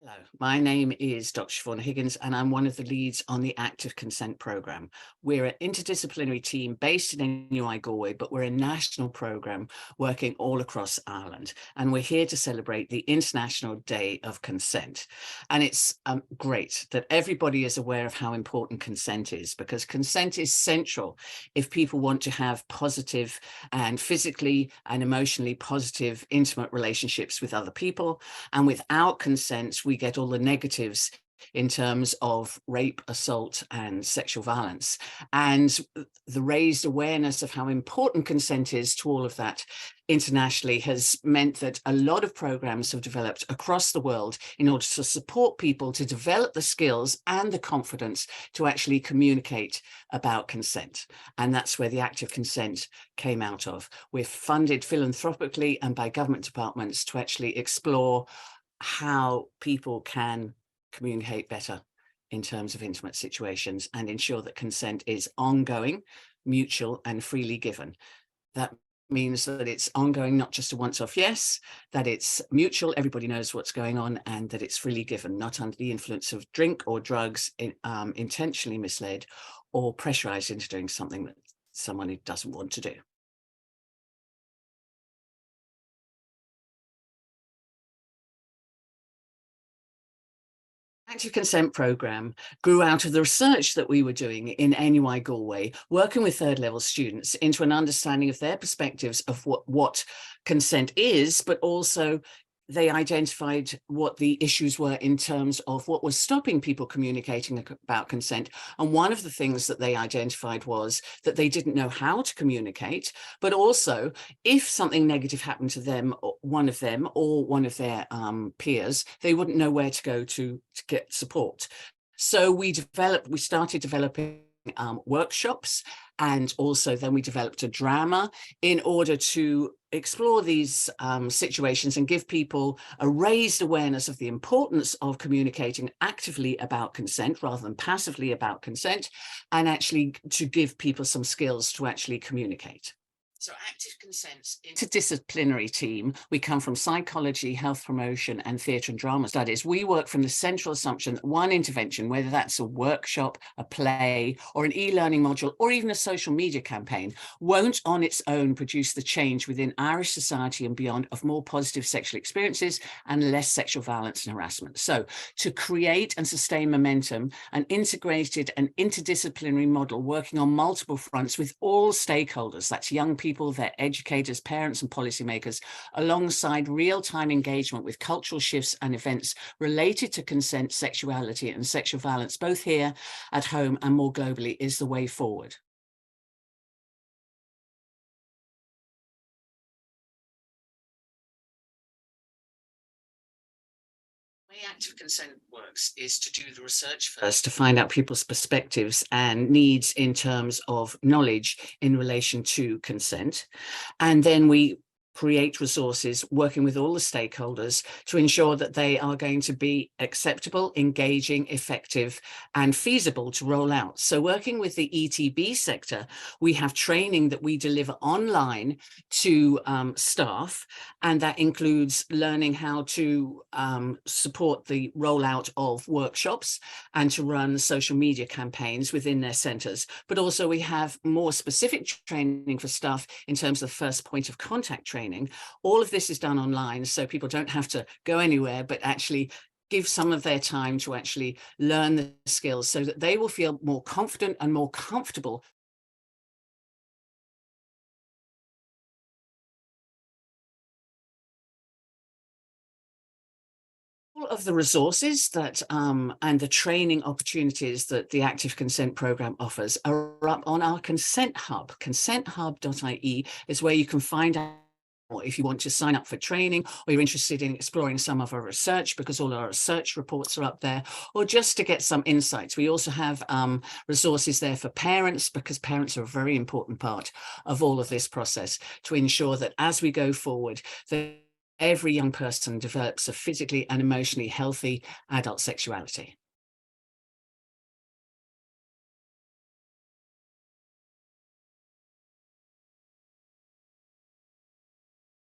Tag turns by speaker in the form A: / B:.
A: Hello, my name is Dr. Siobhan Higgins, and I'm one of the leads on the Active Consent Programme. We're an interdisciplinary team based in NUI Galway, but we're a national programme working all across Ireland. And we're here to celebrate the International Day of Consent. And it's great that everybody is aware of how important consent is, because consent is central if people want to have positive and physically and emotionally positive, intimate relationships with other people. And without consent, we get all the negatives in terms of rape, assault, and sexual violence. And the raised awareness of how important consent is to all of that internationally has meant that a lot of programs have developed across the world in order to support people to develop the skills and the confidence to actually communicate about consent. And that's where the Active Consent came out of. We're funded philanthropically and by government departments to actually explore how people can communicate better in terms of intimate situations and ensure that consent is ongoing, mutual, and freely given. That means that it's ongoing, not just a once-off yes, that it's mutual, everybody knows what's going on, and that it's freely given, not under the influence of drink or drugs, intentionally misled or pressurized into doing something that someone doesn't want to do. Active Consent Programme grew out of the research that we were doing in NUI Galway, working with third level students into an understanding of their perspectives of what consent is, but also they identified what the issues were in terms of what was stopping people communicating about consent. And one of the things that they identified was that they didn't know how to communicate, but also if something negative happened to them, or one of their peers, they wouldn't know where to go to get support. So we started developing workshops, and also then we developed a drama in order to explore these situations and give people a raised awareness of the importance of communicating actively about consent rather than passively about consent, and actually to give people some skills to actually communicate. So Active Consent's interdisciplinary team, we come from psychology, health promotion, and theatre and drama studies. We work from the central assumption that one intervention, whether that's a workshop, a play, or an e-learning module, or even a social media campaign, won't on its own produce the change within Irish society and beyond of more positive sexual experiences and less sexual violence and harassment. So to create and sustain momentum, an integrated and interdisciplinary model working on multiple fronts with all stakeholders, that's young people, their educators, parents, and policymakers, alongside real-time engagement with cultural shifts and events related to consent, sexuality, and sexual violence, both here at home and more globally, is the way forward. The way Active Consent works is to do the research first to find out people's perspectives and needs in terms of knowledge in relation to consent. And then we create resources working with all the stakeholders to ensure that they are going to be acceptable, engaging, effective, and feasible to roll out. So working with the ETB sector, we have training that we deliver online to staff, and that includes learning how to support the rollout of workshops and to run social media campaigns within their centres. But also we have more specific training for staff in terms of first point of contact training. All of this is done online, so people don't have to go anywhere, but actually give some of their time to actually learn the skills so that they will feel more confident and more comfortable. All of the resources that and the training opportunities that the Active Consent Programme offers are up on our Consent Hub. Consenthub.ie is where you can find out if you want to sign up for training, or you're interested in exploring some of our research, because all our research reports are up there, or just to get some insights. We also have resources there for parents, because parents are a very important part of all of this process to ensure that as we go forward, that every young person develops a physically and emotionally healthy adult sexuality.